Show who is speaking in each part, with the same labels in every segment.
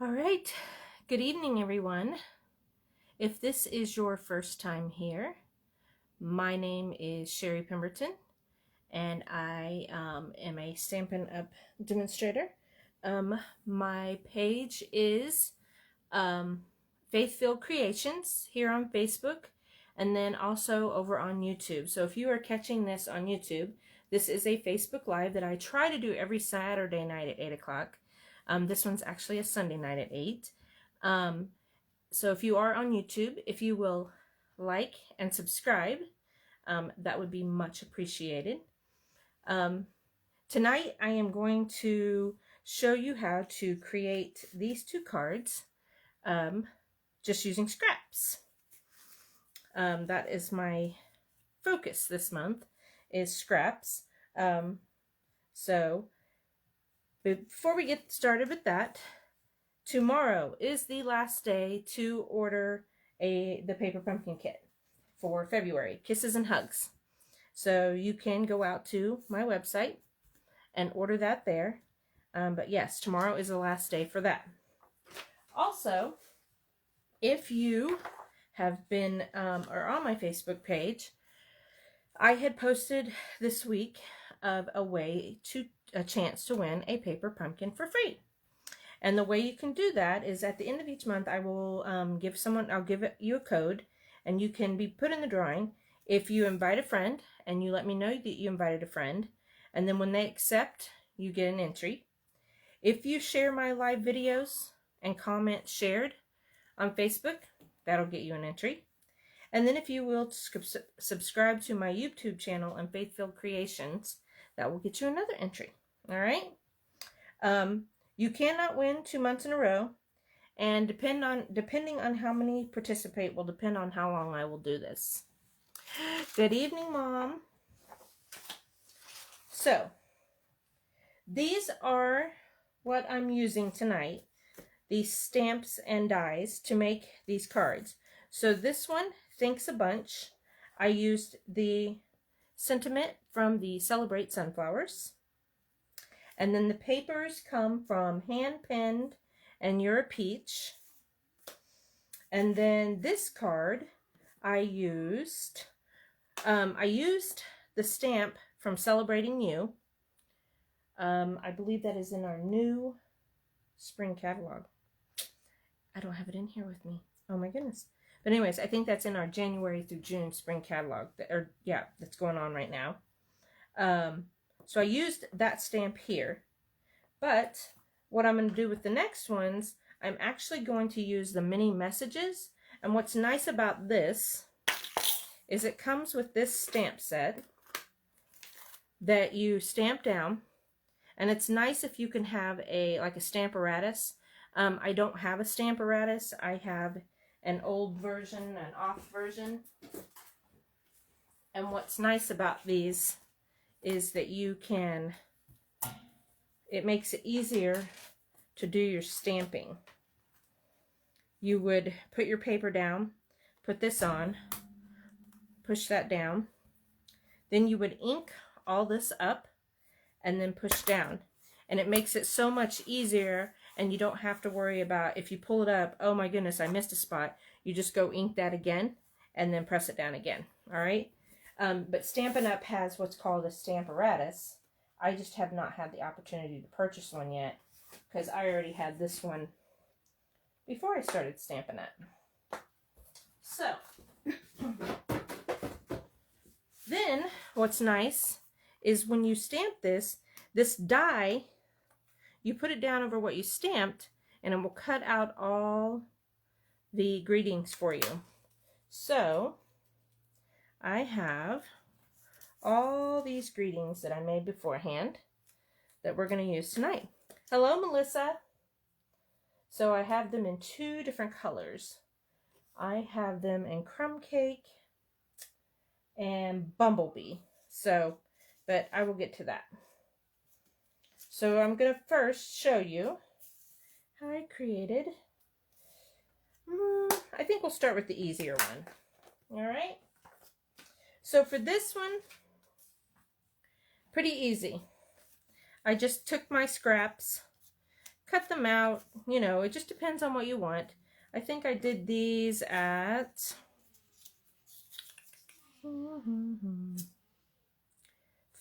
Speaker 1: All right, good evening, everyone. If this is your first time here, my name is Sherry Pemberton, and I am a Stampin' Up! Demonstrator. My page is Faith-Filled Creations here on Facebook, and then also over on YouTube. So if you are catching this on YouTube, this is a Facebook Live that I try to do every Saturday night at 8 o'clock. This one's actually a Sunday night at 8. So if you are on YouTube, if you will like and subscribe, that would be much appreciated. Tonight I am going to show you how to create these two cards just using scraps. That is my focus this month, is scraps. So before we get started with that, tomorrow is the last day to order the paper pumpkin kit for February, Kisses and Hugs. So you can go out to my website and order that there. But yes, tomorrow is the last day for that. Also, if you have been or on my Facebook page, I had posted this week of a chance to win a paper pumpkin for free. And the way you can do that is at the end of each month, I will I'll give you a code, and you can be put in the drawing if you invite a friend and you let me know that you invited a friend. And then when they accept, you get an entry. If you share my live videos and comment shared on Facebook, that'll get you an entry. And then if you will subscribe to my YouTube channel and Faith-Filled Creations, that will get you another entry. All right? You cannot win 2 months in a row, and depending on how many participate will depend on how long I will do this. Good evening, Mom. So, these are what I'm using tonight, these stamps and dies to make these cards. So this one, Thanks a Bunch, I used the sentiment from the Celebrate Sunflowers. And then the papers come from Hand Penned and You're a Peach. And then this card, I used the stamp from Celebrating You. I believe that is in our new spring catalog. I don't have it in here with me. Oh my goodness. But anyways, I think that's in our January through June spring catalog. That's going on right now. So I used that stamp here. But what I'm going to do with the next ones, I'm actually going to use the mini messages. And what's nice about this is it comes with this stamp set that you stamp down. And it's nice if you can have like a Stamparatus. I don't have a Stamparatus. I have an old version, an off version. And what's nice about these is that it makes it easier to do your stamping. You would put your paper down, put this on, push that down. Then you would ink all this up and then push down. And it makes it so much easier, and you don't have to worry about if you pull it up, oh my goodness, I missed a spot. You just go ink that again and then press it down again. All right? But Stampin' Up! Has what's called a Stamparatus. I just have not had the opportunity to purchase one yet because I already had this one before I started Stampin' Up! So, then what's nice is when you stamp this die, you put it down over what you stamped, and it will cut out all the greetings for you. So, I have all these greetings that I made beforehand that we're going to use tonight. Hello, Melissa. So I have them in 2 different colors. I have them in Crumb Cake and Bumblebee. So, but I will get to that. So I'm going to first show you how I created. I think we'll start with the easier one. All right. So for this one, pretty easy. I just took my scraps, cut them out. You know, it just depends on what you want. I think I did these at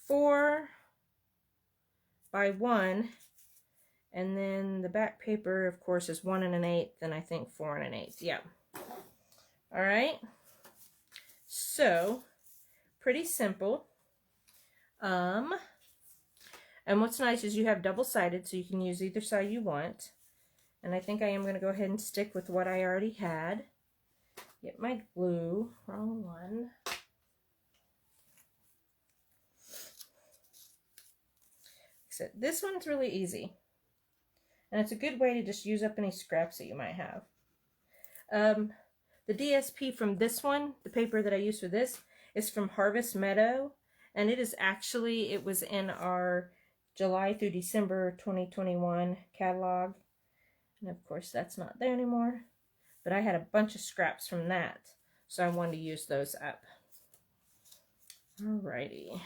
Speaker 1: 4 by 1, and then the back paper, of course, is 1 1/8, and I think 4 1/8. Yeah. All right. So pretty simple. And what's nice is you have double-sided, so you can use either side you want. And I think I am going to go ahead and stick with what I already had. Get my glue. Wrong one. Except this one's really easy. And it's a good way to just use up any scraps that you might have. The DSP from this one, the paper that I use for this, is from Harvest Meadow. And it is actually, it was in our July through December 2021 catalog. And of course that's not there anymore. But I had a bunch of scraps from that. So I wanted to use those up. Alrighty.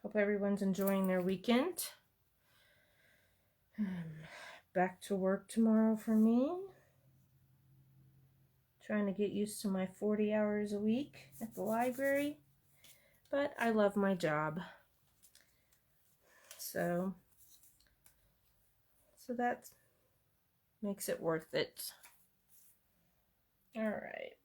Speaker 1: Hope everyone's enjoying their weekend. Back to work tomorrow for me. Trying to get used to my 40 hours a week at the library. But I love my job. So that makes it worth it. All right.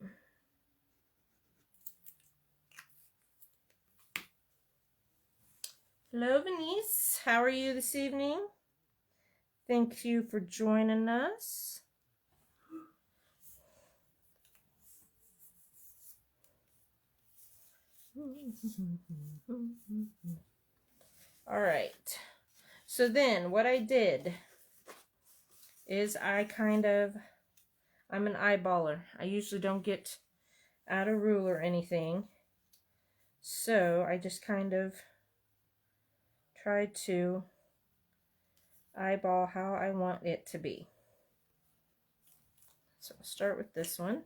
Speaker 1: Hello, Venice. How are you this evening? Thank you for joining us. All right. So then what I did is I'm an eyeballer. I usually don't get out a rule or anything. So I just kind of tried to eyeball how I want it to be. So I'll start with this one.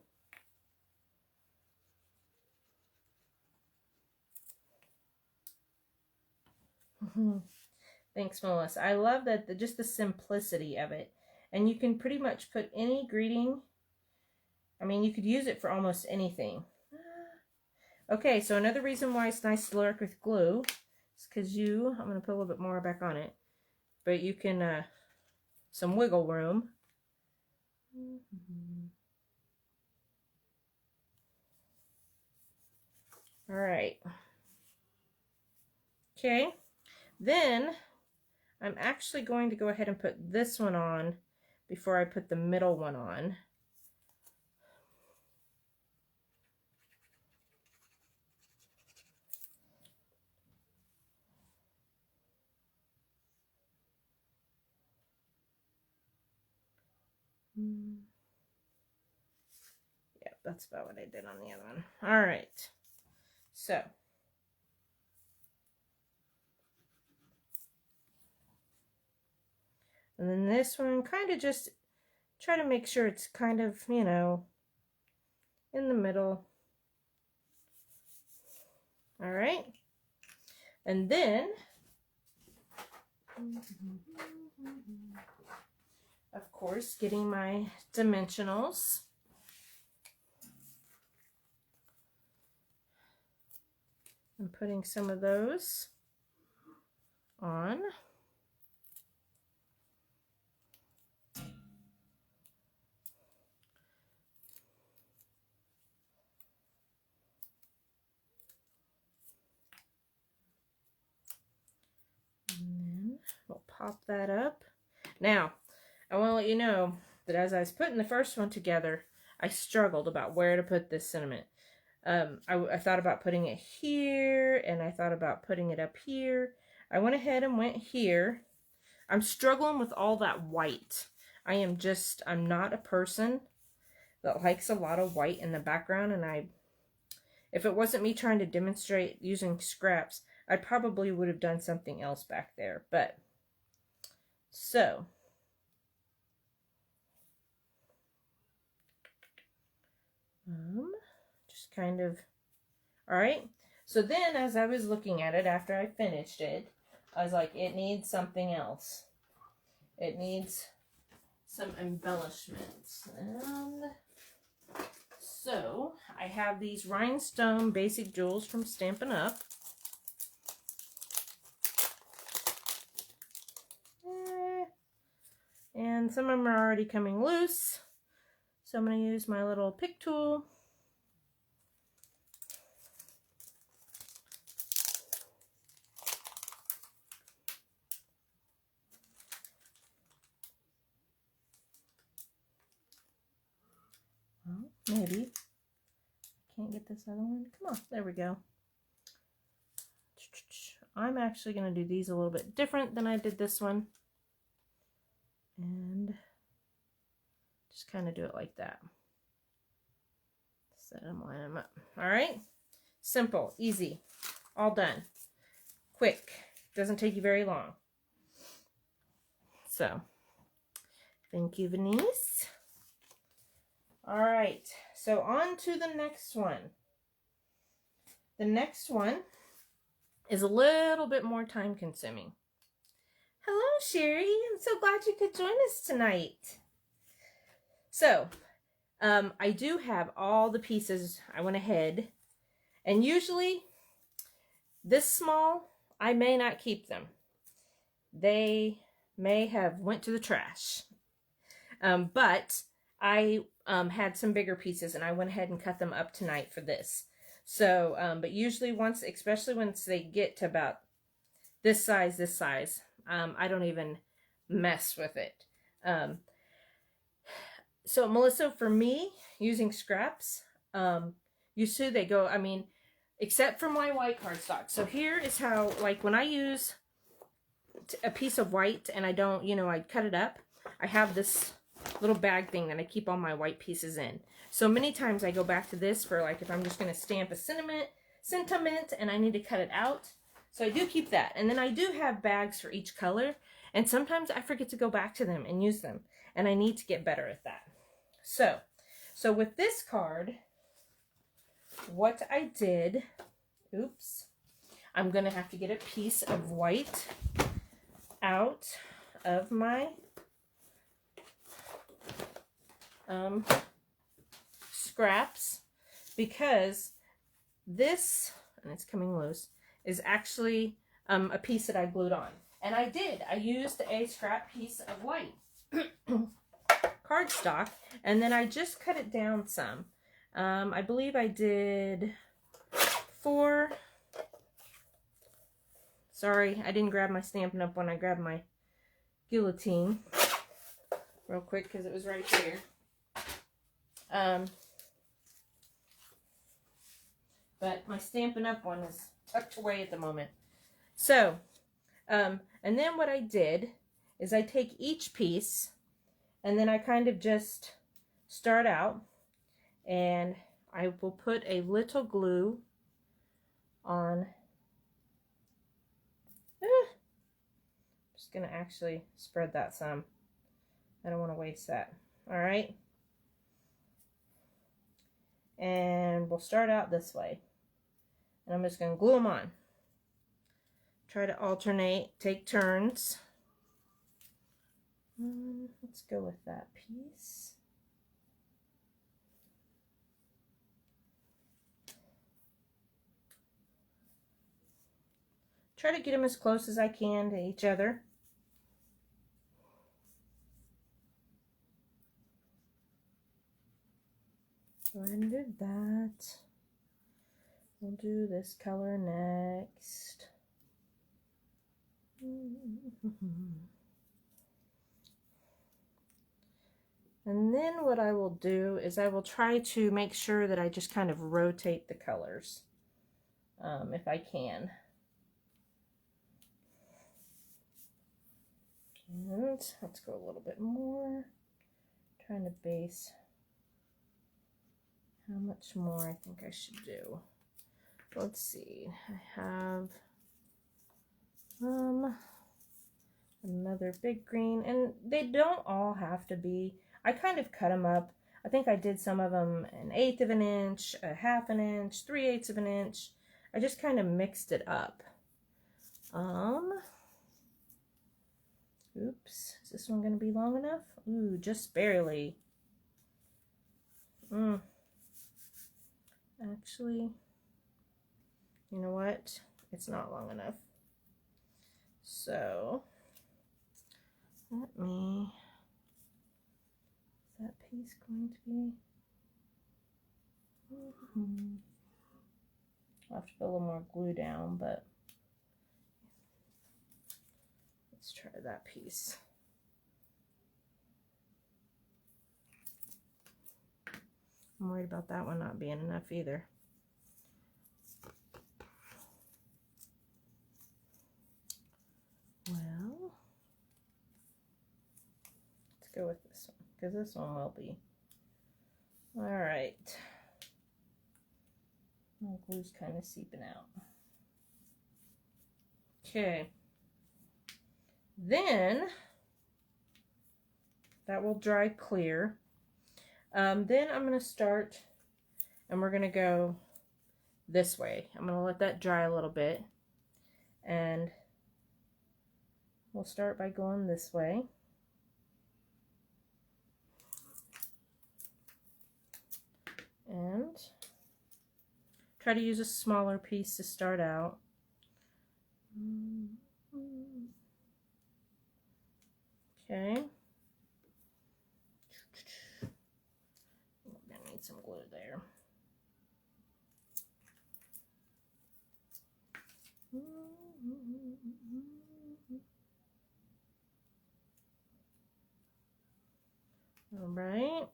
Speaker 1: Thanks, Melissa. I love that just the simplicity of it. And you can pretty much put any greeting. I mean, you could use it for almost anything. Okay, so another reason why it's nice to work with glue is because I'm going to put a little bit more back on it. But you can, some wiggle room. All right. Okay. Then I'm actually going to go ahead and put this one on before I put the middle one on. Yeah, that's about what I did on the other one. All right. So and then this one, kind of just try to make sure it's kind of, you know, in the middle. All right. And then, of course, getting my dimensionals. And putting some of those on. We'll pop that up. Now, I want to let you know that as I was putting the first one together, I struggled about where to put this sentiment. I thought about putting it here, and I thought about putting it up here. I went ahead and went here. I'm struggling with all that white. I'm not a person that likes a lot of white in the background, and if it wasn't me trying to demonstrate using scraps, I probably would have done something else back there. But so just kind of, all right. So then as I was looking at it after I finished it, I was like, it needs something else. It needs some embellishments. And so I have these rhinestone basic jewels from Stampin' Up. And some of them are already coming loose. So I'm going to use my little pick tool. Well, maybe. Can't get this other one. Come on, there we go. I'm actually going to do these a little bit different than I did this one. And just kind of do it like that. Set them, line them up. All right. Simple, easy, all done. Quick. Doesn't take you very long. So, thank you, Venice. All right. So on to the next one. The next one is a little bit more time consuming. Hello, Sherry. I'm so glad you could join us tonight. So, I do have all the pieces. I went ahead, and usually this small, I may not keep them. They may have went to the trash. But I had some bigger pieces, and I went ahead and cut them up tonight for this. So, but usually especially once they get to about this size, I don't even mess with it. So Melissa, for me, using scraps, you see they go, I mean, except for my white cardstock. So here is how, like when I use a piece of white and I don't, I cut it up, I have this little bag thing that I keep all my white pieces in. So many times I go back to this for like if I'm just going to stamp a sentiment and I need to cut it out. So I do keep that. And then I do have bags for each color. And sometimes I forget to go back to them and use them. And I need to get better at that. So with this card, what I did, oops, I'm going to have to get a piece of white out of my scraps, because this, and it's coming loose, is actually a piece that I glued on. And I used a scrap piece of white cardstock, and then I just cut it down some. I believe I did 4. Sorry, I didn't grab my Stampin' Up when I grabbed my guillotine real quick because it was right here. But my Stampin' Up one is tucked away at the moment. So, and then what I did is I take each piece and then I kind of just start out and I will put a little glue on. Just gonna actually spread that some. I don't want to waste that. All right. And we'll start out this way. And I'm just going to glue them on. Try to alternate, take turns. Let's go with that piece. Try to get them as close as I can to each other. Go ahead and do that. We'll do this color next. And then what I will do is I will try to make sure that I just kind of rotate the colors, if I can. And let's go a little bit more. Trying to base how much more I think I should do. Let's see. I have another big green, and they don't all have to be. I kind of cut them up. I think I did some of them 1/8 of an inch, 1/2 an inch, 3/8 of an inch. I just kind of mixed it up. Oops, is this one going to be long enough? Ooh, just barely. Actually, you know what? It's not long enough. So, let me, is that piece going to be? I'll have to put a little more glue down, but let's try that piece. I'm worried about that one not being enough either. Well, let's go with this one, because this one will be. All right. My glue's kind of seeping out. Okay. Then, that will dry clear. Then I'm going to start, and we're going to go this way. I'm going to let that dry a little bit, and we'll start by going this way. And try to use a smaller piece to start out. Okay. I need some glue there. All right.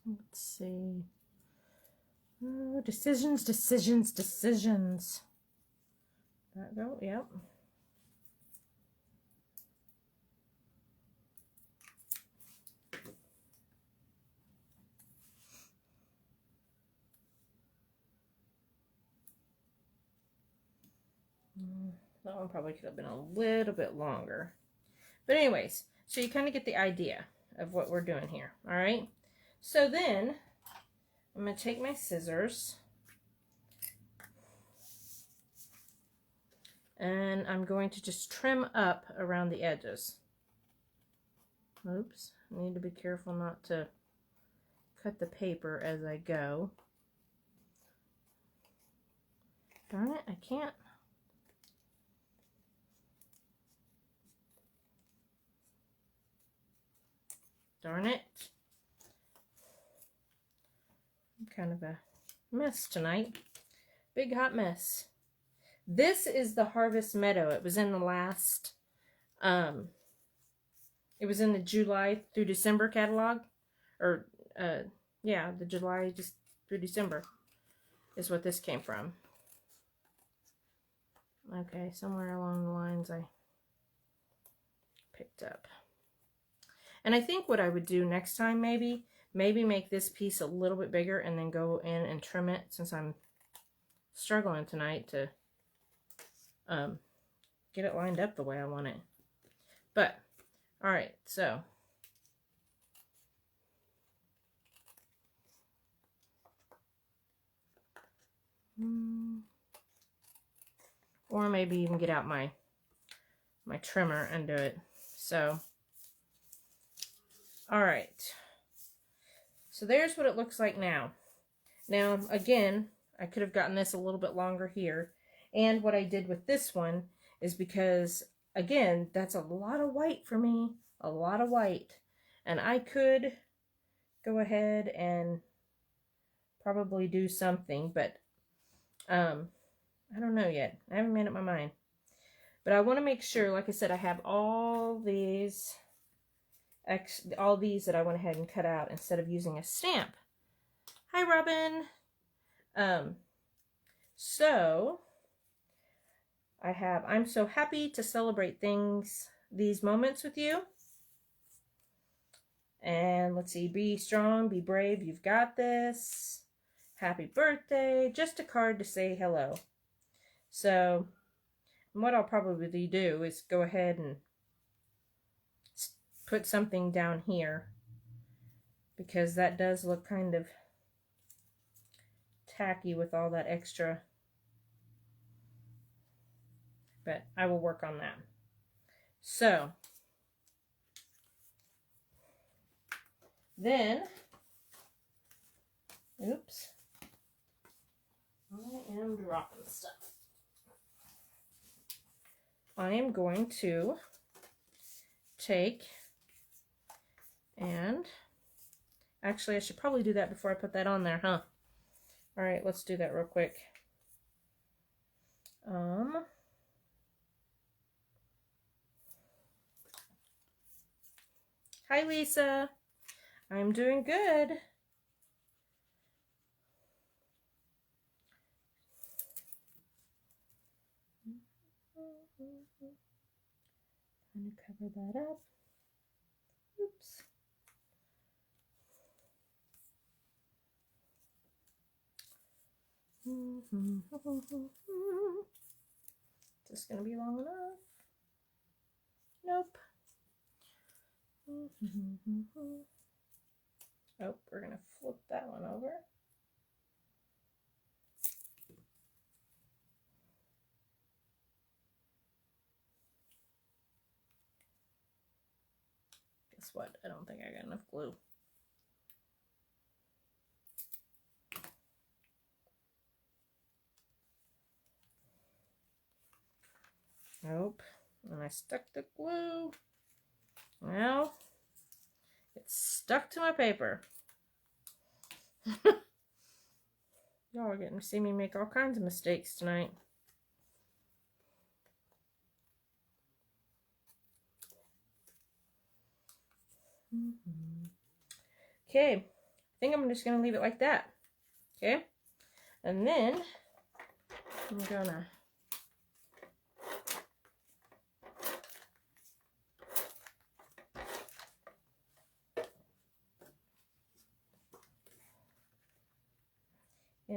Speaker 1: Let's see. Oh, decisions. That go? Yep. That one probably could have been a little bit longer. But anyways, so you kind of get the idea of what we're doing here. All right. So then I'm going to take my scissors and I'm going to just trim up around the edges. Oops, I need to be careful not to cut the paper as I go. Darn it, I can't. Darn it. I'm kind of a mess tonight. Big hot mess. This is the Harvest Meadow. It was in the last, it was in the July through December catalog. Or, yeah, the July just through December is what this came from. Okay, somewhere along the lines I picked up. And I think what I would do next time maybe make this piece a little bit bigger and then go in and trim it, since I'm struggling tonight to get it lined up the way I want it. But, alright, so. Or maybe even get out my trimmer and do it. So, alright. So there's what it looks like now. Now, again, I could have gotten this a little bit longer here. And what I did with this one is because, again, that's a lot of white for me. A lot of white. And I could go ahead and probably do something, but I don't know yet. I haven't made up my mind. But I want to make sure, like I said, I have all these that I went ahead and cut out instead of using a stamp. Hi, Robin. So I'm so happy to celebrate these moments with you. And let's see, be strong, be brave, you've got this. Happy birthday, just a card to say hello. So what I'll probably do is go ahead and put something down here, because that does look kind of tacky with all that extra. But I will work on that. So then, oops, I am dropping stuff. I am going to take and actually I should probably do that before I put that on there, huh? All right, let's do that real quick. Hi, Lisa. I'm doing good. Trying to cover that up. Oops. Is this going to be long enough? Nope. Oh, we're going to flip that one over. Guess what? I don't think I got enough glue. Nope. And I stuck the glue. Well, it's stuck to my paper. Y'all are getting to see me make all kinds of mistakes tonight. Okay, I think I'm just going to leave it like that. Okay, and then I'm gonna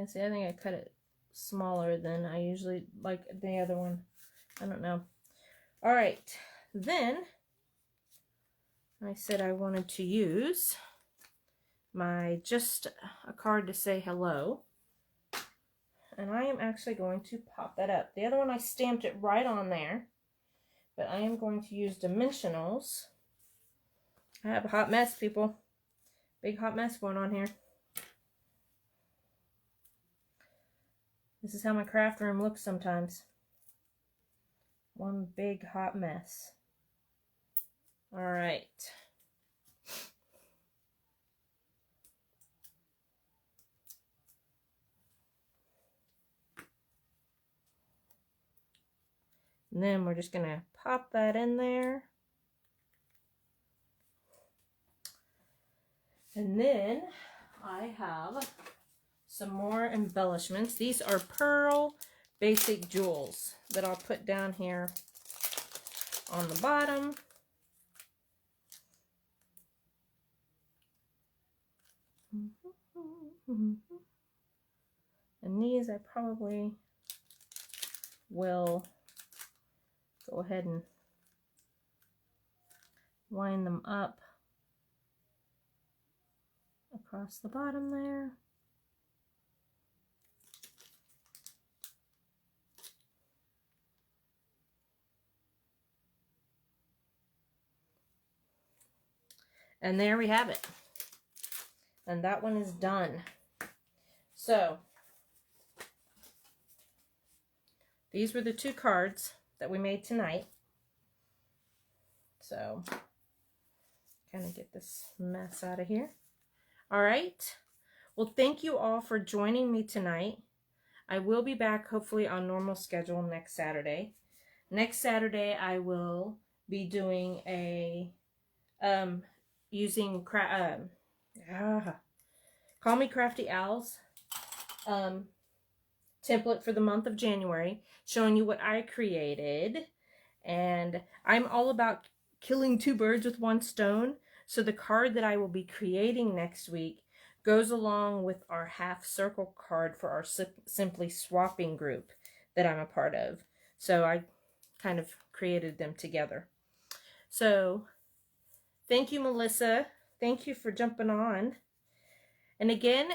Speaker 1: see, I think I cut it smaller than I usually like the other one. I don't know. All right, then I said I wanted to use my just a card to say hello. And I am actually going to pop that up. The other one I stamped it right on there. But I am going to use dimensionals. I have a hot mess, people. Big hot mess going on here. This is how my craft room looks sometimes. One big hot mess. All right. And then we're just going to pop that in there. And then I have some more embellishments. These are pearl basic jewels that I'll put down here on the bottom. And these I probably will go ahead and line them up across the bottom there. And there we have it. And that one is done. So these were the two cards that we made tonight. So kind of get this mess out of here. All right. Well, thank you all for joining me tonight. I will be back hopefully on normal schedule next Saturday. Next Saturday I will be doing a using Call Me Crafty Owls template for the month of January, showing you what I created. And I'm all about killing two birds with one stone. So the card that I will be creating next week goes along with our half circle card for our Simply Swapping group that I'm a part of. So I kind of created them together. So thank you, Melissa. Thank you for jumping on. And again,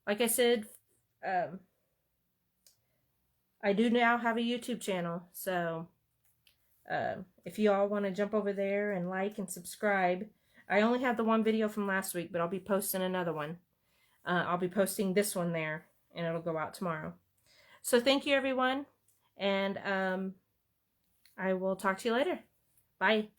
Speaker 1: like I said, I do now have a YouTube channel. So if you all want to jump over there and like and subscribe, I only have the one video from last week, but I'll be posting another one. I'll be posting this one there, and it'll go out tomorrow. So thank you, everyone, and I will talk to you later. Bye.